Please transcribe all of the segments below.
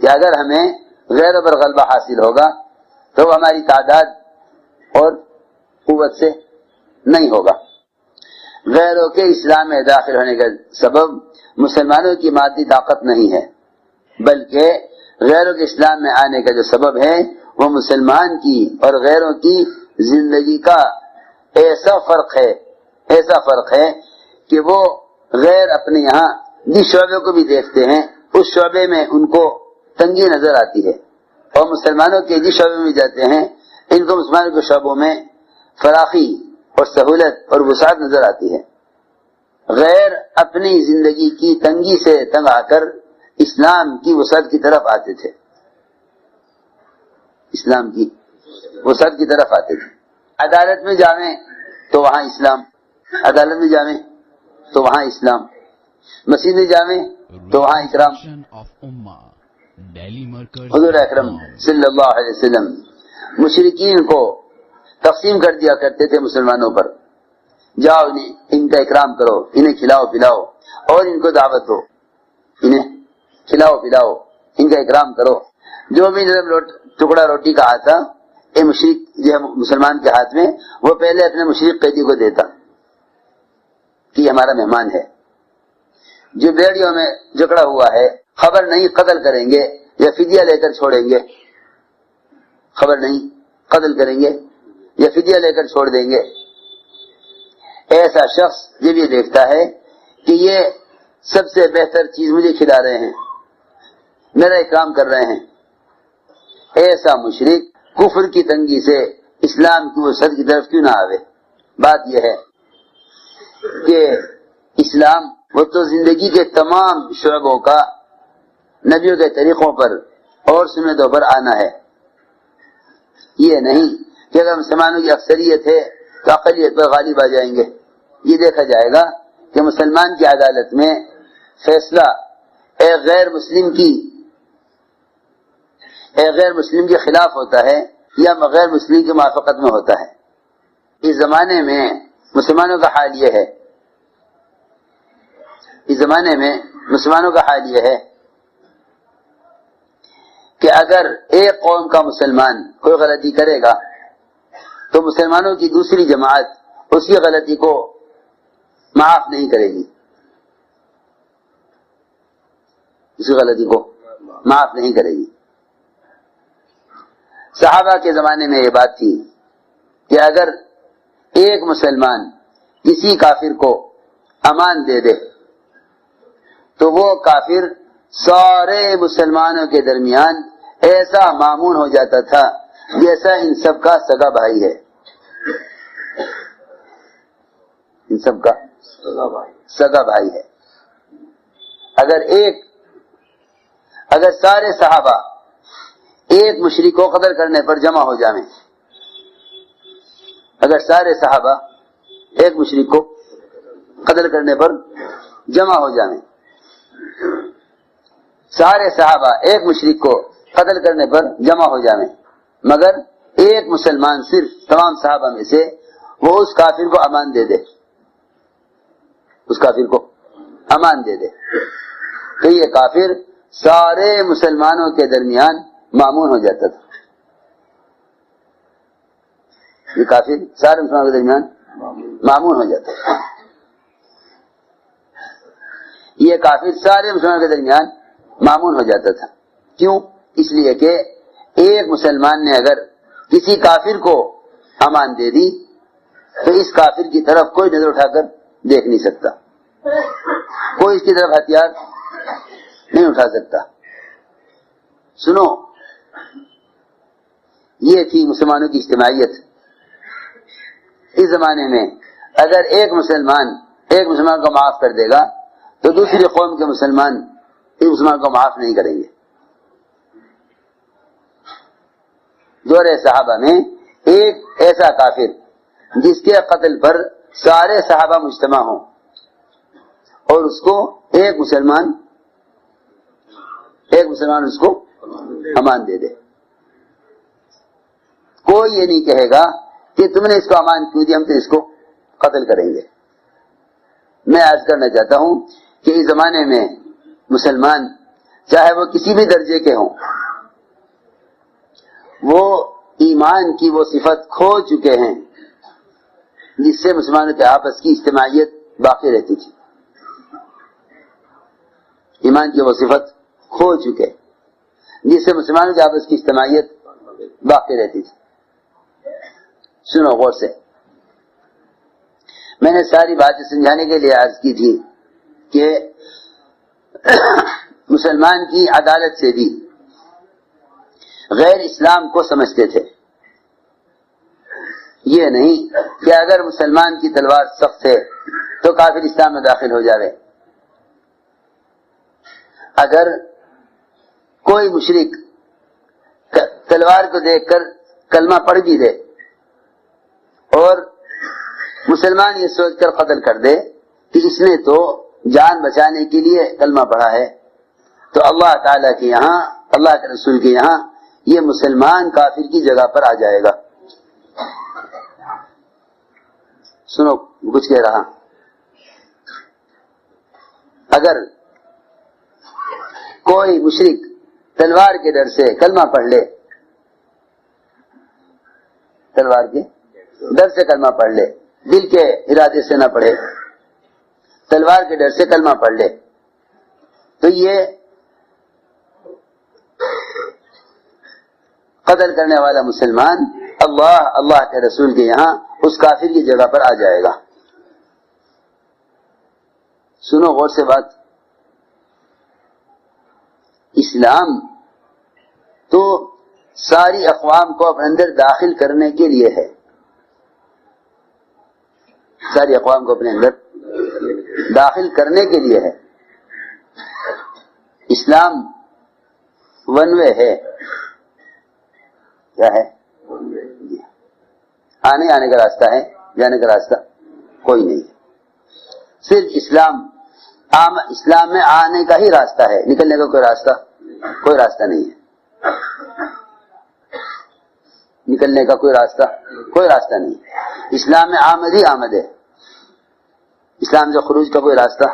کہ اگر ہمیں غیروں پر غلبہ حاصل ہوگا تو وہ ہماری تعداد اور قوت سے نہیں ہوگا۔ غیروں کے اسلام میں داخل ہونے کا سبب مسلمانوں کی مادی طاقت نہیں ہے، بلکہ غیروں کے اسلام میں آنے کا جو سبب ہے وہ مسلمان کی اور غیروں کی زندگی کا ایسا فرق ہے کہ وہ غیر اپنے یہاں جس شعبے کو بھی دیکھتے ہیں اس شعبے میں ان کو تنگی نظر آتی ہے، اور مسلمانوں کے جس شعبے میں جاتے ہیں ان کو مسلمانوں کے شعبوں میں فراخی اور سہولت اور وسعت نظر آتی ہے۔ غیر اپنی زندگی کی تنگی سے تنگ آ کر اسلام کی وسعت کی طرف آتے تھے، اسلام کی وسعت کی طرف آتے تھے۔ عدالت میں جاویں تو وہاں اسلام، عدالت میں جاویں تو وہاں اسلام، مسجد میں جاویں تو وہاں اکرام۔ حضور اکرم صلی اللہ علیہ وسلم مشرکین کو تقسیم کر دیا کرتے تھے مسلمانوں پر، جاؤ ان کا اکرام کرو، انہیں کھلاؤ پلاؤ اور ان کو دعوت دو، انہیں کھلاؤ پلاؤ، ان کا اکرام کرو۔ جو بھی ٹکڑا روٹی کا آتا مشرک جو ہے مسلمان کے ہاتھ میں، وہ پہلے اپنے مشرک قیدی کو دیتا کہ یہ ہمارا مہمان ہے۔ جو بیڑیوں میں جکڑا ہوا ہے خبر نہیں قتل کریں گے یا فدیہ لے کر چھوڑیں گے، خبر نہیں قتل کریں گے یا فدیہ لے کر چھوڑ دیں گے۔ ایسا شخص جب یہ دیکھتا ہے کہ یہ سب سے بہتر چیز مجھے کھلا رہے ہیں، میرا اکرام کر رہے ہیں، ایسا مشرک کفر کی تنگی سے اسلام کی وسعت کی طرف کیوں نہ آوے؟ بات یہ ہے کہ اسلام وہ تو زندگی کے تمام شعبوں کا نبیوں کے طریقوں پر اور سنتوں پر آنا ہے، یہ نہیں کہ اگر مسلمانوں کی اکثریت ہے تو اقلیت پر غالب آ جائیں گے۔ یہ دیکھا جائے گا کہ مسلمان کی عدالت میں فیصلہ ایک غیر مسلم کے خلاف ہوتا ہے یا غیر مسلم کی موافقت میں ہوتا ہے۔ اس زمانے میں مسلمانوں کا حال یہ ہے، اس زمانے میں مسلمانوں کا حال یہ ہے کہ اگر ایک قوم کا مسلمان کوئی غلطی کرے گا تو مسلمانوں کی دوسری جماعت اس کی غلطی کو معاف نہیں کرے گی، اس کی غلطی کو معاف نہیں کرے گی۔ صحابہ کے زمانے میں یہ بات تھی کہ اگر ایک مسلمان کسی کافر کو امان دے دے تو وہ کافر سارے مسلمانوں کے درمیان ایسا معمول ہو جاتا تھا جیسا ان سب کا سگا بھائی ہے، ان سب کا سگا بھائی ہے۔ اگر سارے صحابہ ایک مشرک کو قتل کرنے پر جمع ہو جائیں، اگر سارے صحابہ ایک مشرک کو قتل کرنے پر جمع ہو جائیں، سارے صحابہ ایک مشرک کو قتل کرنے پر جمع ہو جائیں، مگر ایک مسلمان صرف تمام صحابہ میں سے وہ اس کافر کو امان دے دے، اس کافر کو امان دے دے تو یہ کافر سارے مسلمانوں کے درمیان معمول ہو جاتا تھا، یہ کافر سارے مسلمانوں کے درمیان معمول ہو جاتا تھا، یہ کافر سارے مسلمانوں کے درمیان معمول ہو جاتا تھا۔ کیوں؟ اس لیے کہ ایک مسلمان نے اگر کسی کافر کو امان دے دی تو اس کافر کی طرف کوئی نظر اٹھا کر دیکھ نہیں سکتا، کوئی اس کی طرف ہتھیار نہیں اٹھا سکتا۔ سنو، یہ تھی مسلمانوں کی اجتماعیت۔ اس زمانے میں اگر ایک مسلمان کو معاف کر دے گا تو دوسری قوم کے مسلمان اس مسلمان کو معاف نہیں کریں گے۔ دور صحابہ میں ایک ایسا کافر جس کے قتل پر سارے صحابہ مجتمع ہوں اور اس کو ایک مسلمان اس کو امان دے دے، کوئی یہ نہیں کہے گا کہ تم نے اس کو امان کیوں دی، ہم تو اس کو قتل کریں گے۔ میں عرض کرنا چاہتا ہوں کہ اس زمانے میں مسلمان چاہے وہ کسی بھی درجے کے ہوں، وہ ایمان کی وہ صفت کھو چکے ہیں جس سے مسلمانوں کے آپس کی اجتماعیت باقی رہتی تھی۔ ایمان کی وہ صفت کھو چکے جس سے مسلمانوں کے آپس کی اجتماعیت باقی رہتی تھی۔ سنو غور سے، میں نے ساری باتیں سمجھانے کے لیے عرض کی تھی کہ مسلمان کی عدالت سے بھی غیر اسلام کو سمجھتے تھے۔ یہ نہیں کہ اگر مسلمان کی تلوار سخت ہے تو کافر اسلام میں داخل ہو جاوے۔ اگر کوئی مشرک تلوار کو دیکھ کر کلمہ پڑھ بھی دے اور مسلمان یہ سوچ کر قتل کر دے کہ اس نے تو جان بچانے کے لیے کلمہ پڑھا ہے، تو اللہ تعالیٰ کے یہاں، اللہ کے رسول کے یہاں یہ مسلمان کافر کی جگہ پر آ جائے گا۔ سنو کچھ کہہ رہا، اگر کوئی مشرک تلوار کے ڈر سے کلمہ پڑھ لے، تلوار کے ڈر سے کلمہ پڑھ لے، دل کے ارادے سے نہ پڑھے، تلوار کے ڈر سے کلمہ پڑھ لے، تو یہ قتل کرنے والا مسلمان اللہ کے رسول کے یہاں اس کافر کی جگہ پر آ جائے گا۔ سنو غور سے بات، اسلام تو ساری اقوام کو اپنے اندر داخل کرنے کے لیے ہے، ساری اقوام کو اپنے اندر داخل کرنے کے لیے ہے۔ اسلام ون وے ہے، کیا ہے؟ آنے کا راستہ ہے، جانے کا راستہ کوئی نہیں ہے۔ صرف اسلام میں آنے کا ہی راستہ ہے، نکلنے کا کوئی راستہ نہیں ہے، نکلنے کا کوئی راستہ نہیں ہے۔ اسلام میں آمد ہی آمد ہے، اسلام سے خروج کا کوئی راستہ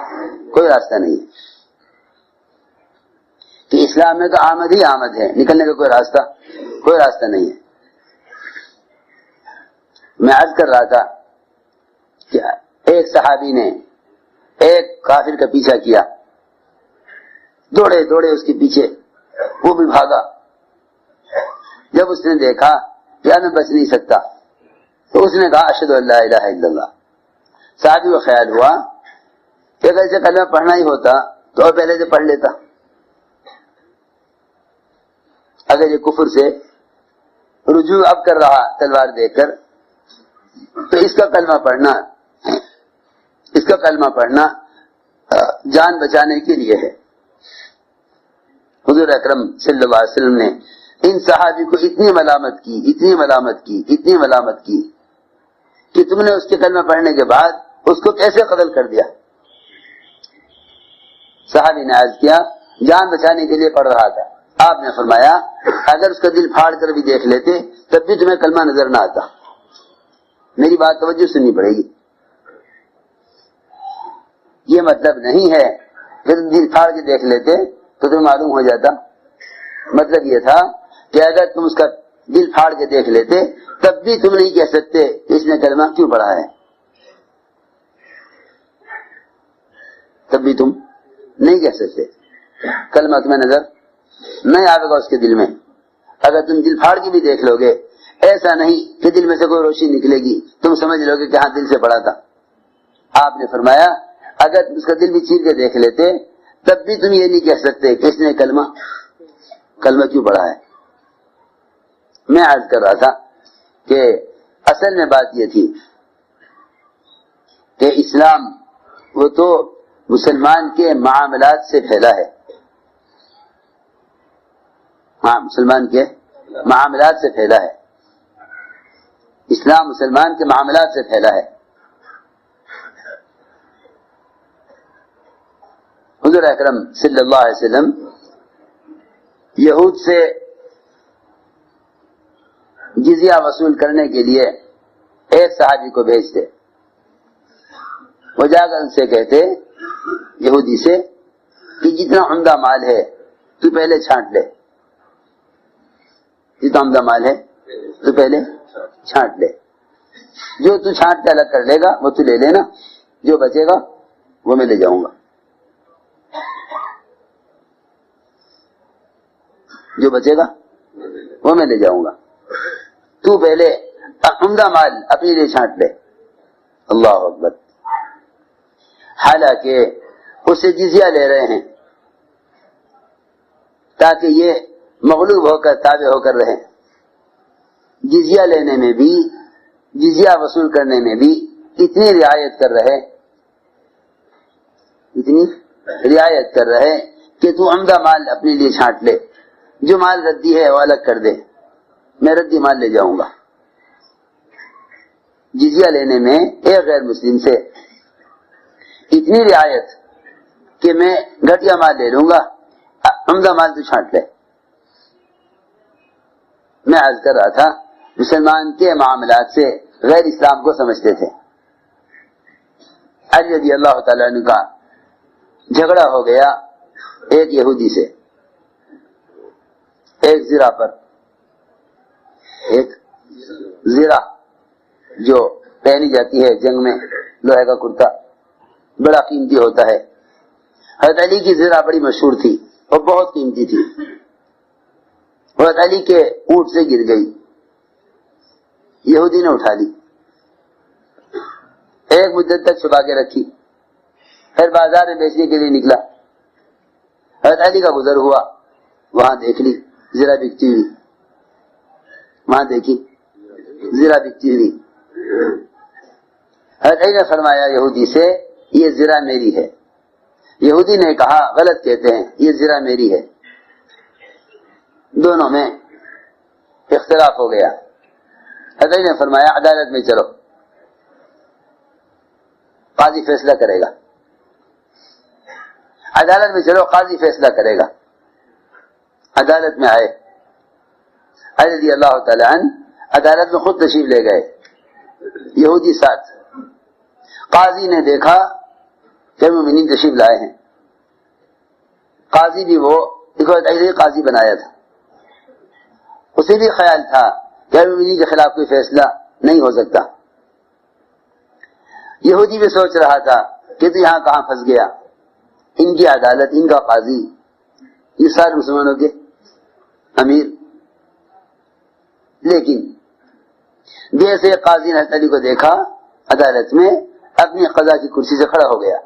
نہیں ہے، کہ اسلام میں تو آمد ہی آمد ہے، نکلنے کا کوئی راستہ نہیں ہے۔ میں عرض کر رہا تھا کہ ایک صحابی نے ایک کافر کا پیچھا کیا، دوڑے اس کے پیچھے، وہ بھی بھاگا۔ جب اس نے دیکھا کہ میں بچ نہیں سکتا تو اس نے کہا اشہد ان لا الہ الا اللہ۔ صحابی کو خیال ہوا کہ اگر اسے کلمہ پڑھنا ہی ہوتا تو اور پہلے سے پڑھ لیتا، اگر یہ کفر سے رجوع اب کر رہا تلوار دیکھ کر تو اس کا کلمہ پڑھنا جان بچانے کے لیے ہے۔ حضور اکرم صلی اللہ علیہ وسلم نے ان صحابی کو اتنی ملامت کی کہ تم نے اس کے کلمہ پڑھنے کے بعد اس کو کیسے قتل کر دیا۔ صحابی نے عرض کیا جان بچانے کے لیے پڑھ رہا تھا، آپ نے فرمایا اگر اس کا دل پھاڑ کر بھی دیکھ لیتے تب بھی تمہیں کلمہ نظر نہ آتا۔ میری بات توجہ سننی پڑے گی، یہ مطلب نہیں ہے کہ تم دل پھاڑ کے دیکھ لیتے تو تمہیں معلوم ہو جاتا، مطلب یہ تھا کہ اگر تم اس کا دل پھاڑ کے دیکھ لیتے تب بھی تم نہیں کہہ سکتے کہ اس نے کلمہ کیوں پڑھا ہے، تب بھی تم نہیں کہہ سکتے، کلمہ تمہیں نظر نہیں آئے گا اس کے دل میں۔ اگر تم دل پھاڑ کے بھی دیکھ لو گے، ایسا نہیں کہ دل میں سے کوئی روشنی نکلے گی، تم سمجھ لو گے کہ ہاں دل سے پڑھا تھا۔ آپ نے فرمایا اگر تم اس کا دل بھی چیر کے دیکھ لیتے تب بھی تم یہ نہیں کہہ سکتے کہ اس نے کلمہ کیوں پڑھا ہے۔ میں عرض کر رہا تھا کہ اصل میں بات یہ تھی کہ اسلام وہ تو مسلمان کے معاملات سے پھیلا ہے، مسلمان کے معاملات سے پھیلا ہے، اسلام مسلمان کے معاملات سے پھیلا ہے۔ حضور اکرم صلی اللہ علیہ وسلم یہود سے جزیہ وصول کرنے کے لیے ایک صحابی کو بھیجتے، وہ جا کر ان سے کہتے یہودی سے کہ جتنا عمدہ مال ہے تو پہلے چھانٹ لے، یہ تو عمدہ مال ہے، تو پہلے چھانٹ لے، جو تو چھانٹ کے الگ کر لے گا وہ تو لے لینا، جو بچے گا وہ میں لے جاؤں گا، جو بچے گا وہ میں لے جاؤں گا، تو پہلے عمدہ مال اپنے لیے چھانٹ لے۔ اللہ اکبر۔ حالانکہ اسے جزیہ لے رہے ہیں تاکہ یہ مغلوب ہو کر تابع ہو کر رہے، جزیہ لینے میں بھی، جزیہ وصول کرنے میں بھی اتنی رعایت کر رہے، اتنی رعایت کر رہے کہ تو عمدہ مال اپنے لیے چھانٹ لے، جو مال ردی ہے وہ الگ کر دے، میں ردی مال لے جاؤں گا۔ جزیہ لینے میں ایک غیر مسلم سے اتنی رعایت کہ میں گھٹیا مال لے لوں گا، عمدہ مال تو چھانٹ لے۔ میں عرض کر رہا تھا مسلمان کے معاملات سے غیر اسلام کو سمجھتے تھے۔ علی رضی اللہ تعالیٰ عنہ کا جھگڑا ہو گیا ایک یہودی سے، ایک زرہ پر، ایک زرہ جو پہنی جاتی ہے جنگ میں، لوہے کا کرتا بڑا قیمتی ہوتا ہے۔ حضرت علی کی زرہ بڑی مشہور تھی اور بہت قیمتی تھی، حضرت علی کے اونٹ سے گر گئی، یہودی نے اٹھا لی، ایک مدت تک چھپا کے رکھی، پھر بازار میں بیچنے کے لیے نکلا، حضرت علی کا گزر ہوا، وہاں دیکھ لی زرہ بکتی ہوئی، وہاں دیکھی زرہ بکتی ہوئی۔ حضرت علی نے فرمایا یہودی سے یہ زرہ میری ہے، یہودی نے کہا غلط کہتے ہیں، یہ زرہ میری ہے۔ دونوں میں اختلاف ہو گیا۔ حضرت علی نے فرمایا عدالت میں چلو، قاضی فیصلہ کرے گا، عدالت میں چلو قاضی فیصلہ کرے گا۔ عدالت میں آئے، علی رضی اللہ تعالی عنہ عدالت میں خود تشریف لے گئے، یہودی ساتھ۔ قاضی نے دیکھا کہ مومنین تشریف لائے ہیں، قاضی بھی وہ قاضی بنایا تھا، اسے بھی خیال تھا کہ مومنین کے خلاف کوئی فیصلہ نہیں ہو سکتا۔ یہودی بھی سوچ رہا تھا کہ تو یہاں کہاں پھنس گیا، ان کی عدالت، ان کا قاضی، یہ سارے مسلمانوں کے امیر۔ لیکن جیسے قاضی نے حضرت علی کو دیکھا عدالت میں، اپنی قضا کی کرسی سے کھڑا ہو گیا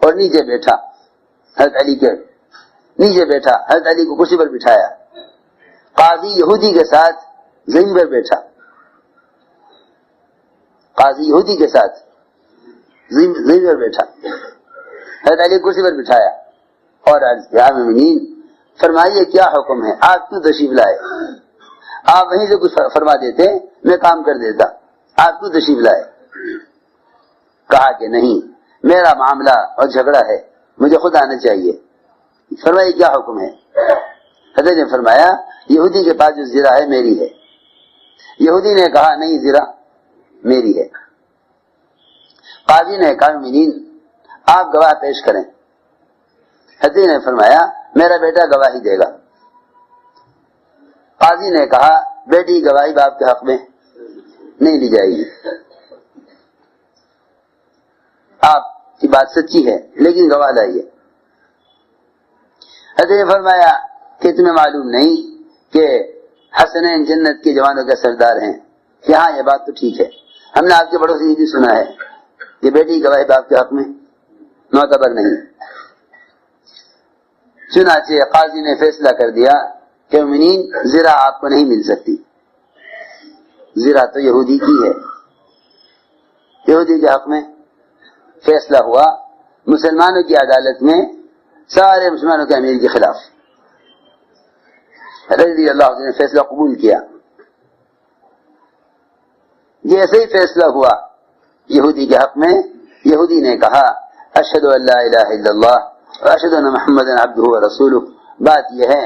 اور نیچے بیٹھا، حضرت علی کے نیچے بیٹھا، حضرت علی کو کرسی پر بٹھایا، قاضی یہودی کے ساتھ زمین پر بیٹھا، قاضی یہودی کے ساتھ زمین پر بیٹھا، حضرت علی کرسی پر بٹھایا اور عرض کیا مومنین فرمائیے کیا حکم ہے، آپ کیوں تشریف لائے؟ آپ وہیں سے کچھ فرما دیتے میں کام کر دیتا، آپ کیوں تشریف لائے؟ کہا کہ نہیں، میرا معاملہ اور جھگڑا ہے، مجھے خود آنا چاہیے۔ فرمائیے کیا حکم ہے؟ حضرت نے فرمایا یہودی کے پاس جو زرہ ہے میری ہے۔ یہودی نے کہا نہیں، زرہ میری ہے۔ قاضی نے کہا مومنین آپ گواہ پیش کریں۔ حضرت نے فرمایا میرا بیٹا گواہی دے گا۔ قاضی نے کہا بیٹی گواہی باپ کے حق میں نہیں لی جائے گی، آپ کی بات سچی ہے لیکن گواہ لائیے۔ حضرت نے فرمایا کہ تمہیں معلوم نہیں کہ حسنین جنت کے جوانوں کے سردار ہیں؟ کہ ہاں یہ بات تو ٹھیک ہے، ہم نے آپ کے بڑوں سے یہ بھی سنا ہے کہ بیٹی کی گواہی باپ کے حق میں معتبر نہیں۔ چنانچہ قاضی نے فیصلہ کر دیا کہ مومنین زرہ آپ کو نہیں مل سکتی، زرہ تو یہودی کی ہے۔ یہودی کے حق میں فیصلہ ہوا، مسلمانوں کی عدالت میں سارے مسلمانوں کے امیر کے خلاف۔ رضی اللہ عنہ نے فیصلہ قبول کیا۔ جیسے ہی فیصلہ ہوا یہودی کے حق میں، یہودی نے کہا اشہد ان لا الہ الا اللہ واشہد ان محمد عبدہ ورسولہ۔ بات یہ ہے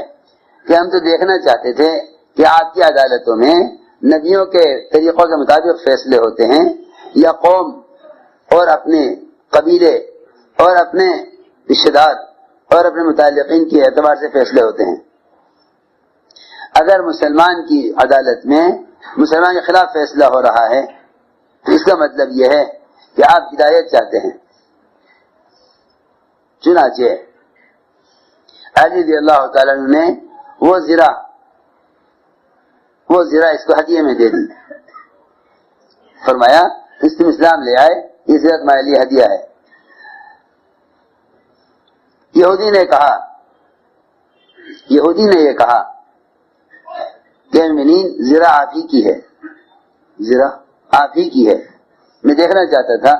کہ ہم تو دیکھنا چاہتے تھے کہ آپ کی عدالتوں میں نبیوں کے طریقوں کے مطابق فیصلے ہوتے ہیں یا قوم اور اپنے قبیلے اور اپنے رشتہ دار اور اپنے متعلقین کے اعتبار سے فیصلے ہوتے ہیں۔ اگر مسلمان کی عدالت میں مسلمان کے خلاف فیصلہ ہو رہا ہے تو اس کا مطلب یہ ہے کہ آپ ہدایت چاہتے ہیں۔ چنانچہ علی رضی اللہ تعالیٰ نے وہ زرہ اس کو ہدیے میں دے دی، فرمایا اس تم اسلام لے آئے، یہ زرہ تمہارے لیے ہدیہ ہے۔ یہودی نے یہ کہا کہ مومنین زرہ آپ ہی کی ہے، زرہ آپ ہی کی ہے، میں دیکھنا چاہتا تھا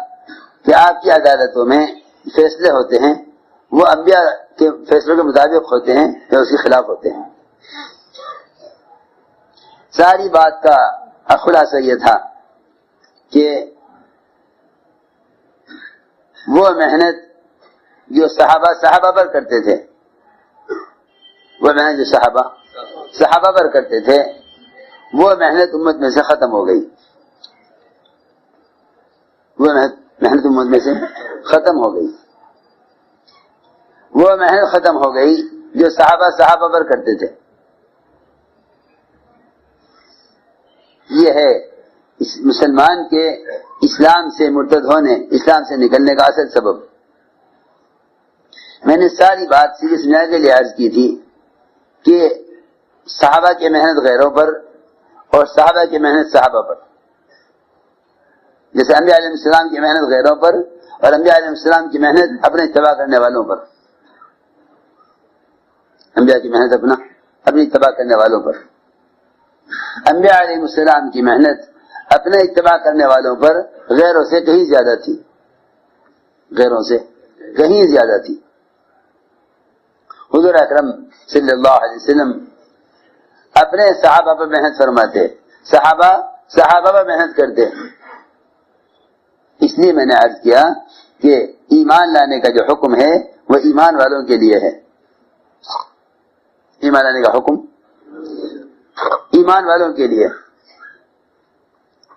کہ آپ کی عدالتوں میں فیصلے ہوتے ہیں وہ انبیاء کے فیصلوں کے مطابق ہوتے ہیں یا اس کے خلاف ہوتے ہیں۔ ساری بات کا خلاصہ یہ تھا کہ وہ محنت جو صحابہ پر کرتے تھے، وہ محنت جو صحابہ پر کرتے تھے، وہ محنت امت میں سے ختم ہو گئی، وہ محنت امت میں سے ختم ہو گئی، وہ محنت ختم ہو گئی جو صحابہ پر کرتے تھے۔ یہ ہے اس مسلمان کے اسلام سے مرتد ہونے، اسلام سے نکلنے کا اصل سبب۔ میں نے ساری بات صرف سمجھانے کے لیے عرض کی تھی کہ صحابہ کی محنت غیروں پر اور صحابہ کی محنت صحابہ پر، جیسے انبیاء علیہ السلام کی محنت غیروں پر اور انبیاء علیہ السلام کی محنت اپنے اتباع کرنے والوں پر، انبیاء کی محنت اپنی اتباع کرنے والوں پر، انبیاء علیہ السلام کی محنت اپنے اتباع کرنے والوں پر غیروں سے کہیں زیادہ تھی، غیروں سے کہیں زیادہ تھی۔ حضور اکرم صلی اللہ علیہ وسلم اپنے صحابہ پر محنت فرماتے، صحابہ پر محنت کرتے۔ اس لیے میں نے عرض کیا کہ ایمان لانے کا جو حکم ہے وہ ایمان والوں کے لیے ہے، ایمان لانے کا حکم ایمان والوں کے لیے۔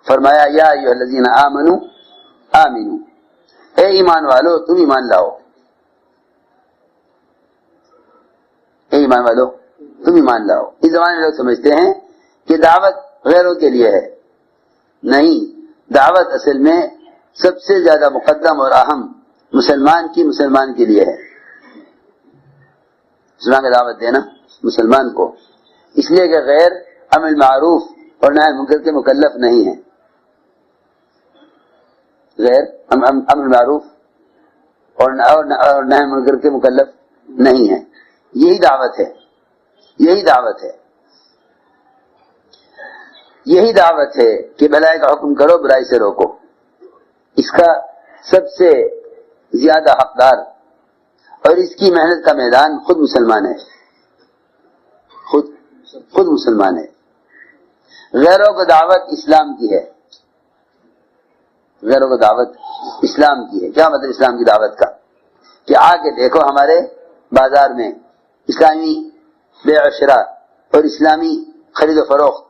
فرمایا یا ایھا الذین آمنوا آمنوا، اے ایمان والو تم ایمان لاؤ، اے ایمان والو تم ایمان لاؤ۔ اس زمانے میں لوگ سمجھتے ہیں کہ دعوت غیروں کے لیے ہے، نہیں، دعوت اصل میں سب سے زیادہ مقدم اور اہم مسلمان کے لیے ہے۔ مسلمان کی دعوت دینا مسلمان کو، اس لیے کہ غیر امر معروف اور نہی منکر کے مکلف نہیں ہے، غیر امر معروف اور نہی منکر کے مکلف نہیں ہے۔ یہی دعوت ہے، یہی دعوت ہے، یہی دعوت ہے کہ بھلائی کا حکم کرو، برائی سے روکو۔ اس کا سب سے زیادہ حقدار اور اس کی محنت کا میدان خود مسلمان ہے، خود مسلمان ہے۔ غیروں کو دعوت اسلام کی ہے، غیروں کو دعوت اسلام کی ہے۔ کیا مطلب اسلام کی دعوت کا؟ کہ آ کے دیکھو ہمارے بازار میں اسلامی بیع و شراء اور اسلامی خرید و فروخت،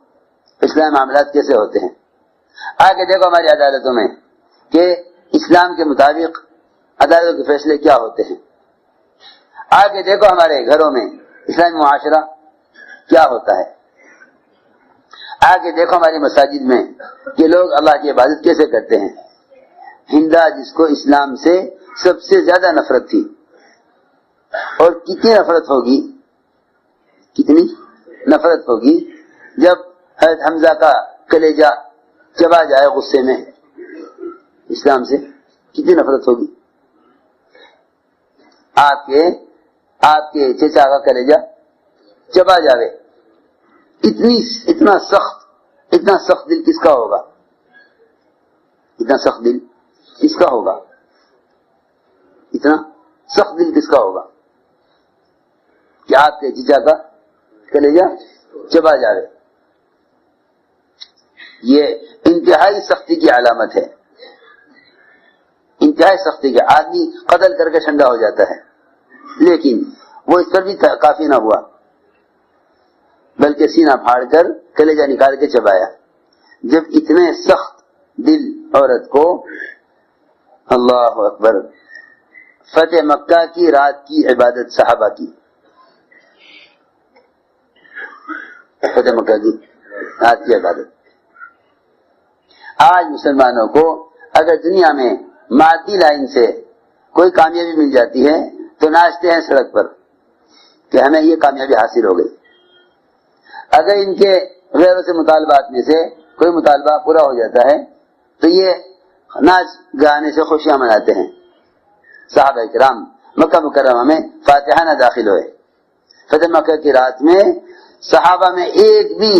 اسلامی معاملات کیسے ہوتے ہیں۔ آ کے دیکھو ہماری عدالتوں میں کہ اسلام کے مطابق عدالتوں کے فیصلے کیا ہوتے ہیں۔ آ کے دیکھو ہمارے گھروں میں اسلامی معاشرہ کیا ہوتا ہے۔ آ کے دیکھو ہماری مساجد میں کہ لوگ اللہ کی عبادت کیسے کرتے ہیں۔ ہندا جس کو اسلام سے سب سے زیادہ نفرت تھی، اور کتنی نفرت ہوگی، کتنی نفرت ہوگی جب حضرت حمزہ کا کلیجہ چبا جائے غصے میں، اسلام سے کتنی نفرت ہوگی۔ آپ کے چچا کا کلیجہ چبا جاوے، اتنا سخت دل کس کا ہوگا، اتنا سخت دل کس کا ہوگا، اتنا سخت دل کس کا ہوگا کہ آپ کے چچا کا کلیجہ چبا جاوے۔ یہ انتہائی سختی کی علامت ہے، انتہائی سختی کے آدمی قتل کر کے ٹھنڈا ہو جاتا ہے، لیکن وہ اس پر بھی کافی نہ ہوا بلکہ سینہ پھاڑ کر کلیجہ نکال کے چبایا۔ جب اتنے سخت دل عورت کو اللہ اکبر فتح مکہ کی رات کی عبادت صحابہ کی، فتح مکہ کی رات کی عبادت۔ آج مسلمانوں کو اگر دنیا میں مادی لائن سے کوئی کامیابی مل جاتی ہے تو ناچتے ہیں سڑک پر کہ ہمیں یہ کامیابی حاصل ہو گئی۔ اگر ان کے غیروں سے مطالبات میں سے کوئی مطالبہ پورا ہو جاتا ہے تو یہ ناچ گانے سے خوشیاں مناتے ہیں۔ صحابہ کرام مکہ مکرمہ میں فاتحانہ داخل ہوئے، فتح مکہ کی رات میں صحابہ میں ایک بھی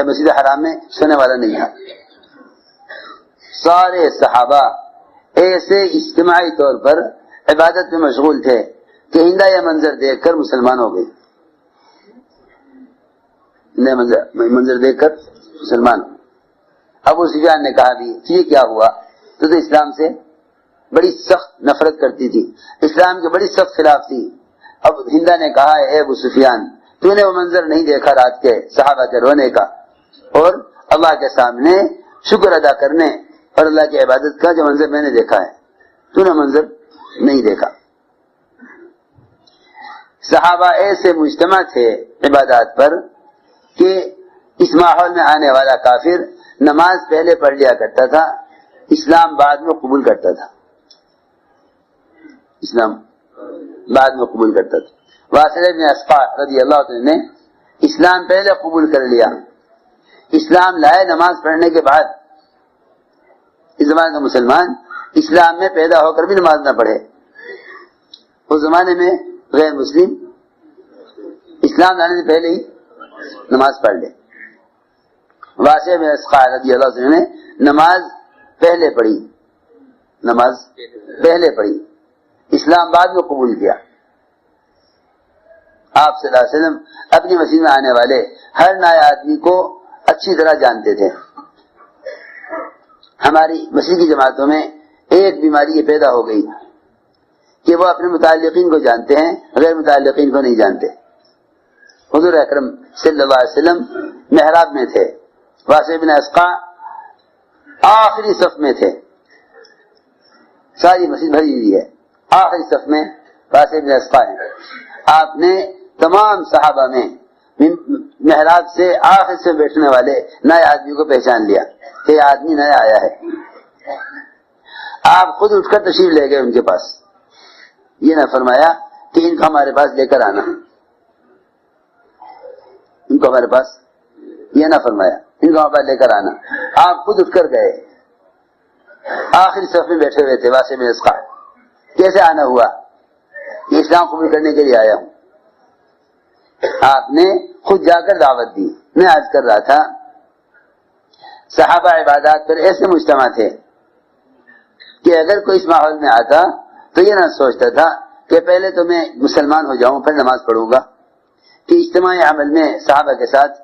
مسجد حرام میں سونے والا نہیں تھا۔ سارے صحابہ ایسے اجتماعی طور پر عبادت میں مشغول تھے کہ ہندا یہ منظر دیکھ کر مسلمان ہو گئے، منظر دیکھ کر مسلمان۔ ابو سفیان نے کہا بھی یہ کیا ہوا، تو اسلام سے بڑی سخت نفرت کرتی تھی، اسلام کے بڑی سخت خلاف تھی۔ اب ہندا نے کہا اے ابو سفیان، تو نے وہ منظر نہیں دیکھا رات کے صحابہ کے رونے کا اور اللہ کے سامنے شکر ادا کرنے اور اللہ کی عبادت کا جو منظر میں نے دیکھا ہے، تو نے منظر نہیں دیکھا۔ صحابہ ایسے مجتمع تھے عبادات پر کہ اس ماحول میں آنے والا کافر نماز پہلے پڑھ لیا کرتا تھا، اسلام بعد میں قبول کرتا تھا، اسلام بعد میں قبول کرتا تھا۔ واصل بن اسقع رضی اللہ عنہ نے اسلام پہلے قبول کر لیا، اسلام لائے نماز پڑھنے کے بعد۔ اس زمانے کا مسلمان اسلام میں پیدا ہو کر بھی نماز نہ پڑھے، اس زمانے میں غیر مسلم اسلام لانے سے پہلے ہی نماز پڑھ لے۔ واصل بن اسقع رضی اللہ عنہ نے نماز پہلے پڑھی، نماز پہلے پڑھی، اسلام بعد میں قبول کیا۔ آپ صلی اللہ علیہ وسلم اپنی مسجد میں آنے والے ہر نئے آدمی کو اچھی طرح جانتے تھے۔ ہماری مسجد کی جماعتوں میں ایک بیماری یہ پیدا ہو گئی کہ وہ اپنے متعلقین کو جانتے ہیں، غیر متعلقین کو نہیں جانتے۔ حضور اکرم صلی اللہ علیہ وسلم محراب میں تھے، واصل بن اسقع آخری صف میں تھے، ساری مسجد بھری ہوئی ہے، آخری صف میں واصل بن اسقع ہیں۔ آپ نے تمام صحابہ میں محراب سے آخر سے بیٹھنے والے نئے آدمی کو پہچان لیا کہ یہ آدمی نیا آیا ہے۔ آپ خود اٹھ کر تشریف لے گئے ان کے پاس، یہ نہ فرمایا کہ ان کو ہمارے پاس لے کر آنا، ان کو ہمارے پاس یہ نہ فرمایا ان کو ہمارے پاس لے کر آنا، آپ خود اٹھ کر گئے، آخری صف میں بیٹھے ہوئے تھے واصل بن اسقع۔ کیسے آنا ہوا؟ کہ اسلام قبول کرنے کے لیے آیا ہوں۔ آپ نے خود جا کر دعوت دی۔ میں عرض کر رہا تھا صحابہ عبادات پر ایسے مجتمع تھے کہ اگر کوئی اس ماحول میں آتا تو یہ نہ سوچتا تھا کہ پہلے تو میں مسلمان ہو جاؤں پھر نماز پڑھوں گا، کہ اجتماعی عمل میں صحابہ کے ساتھ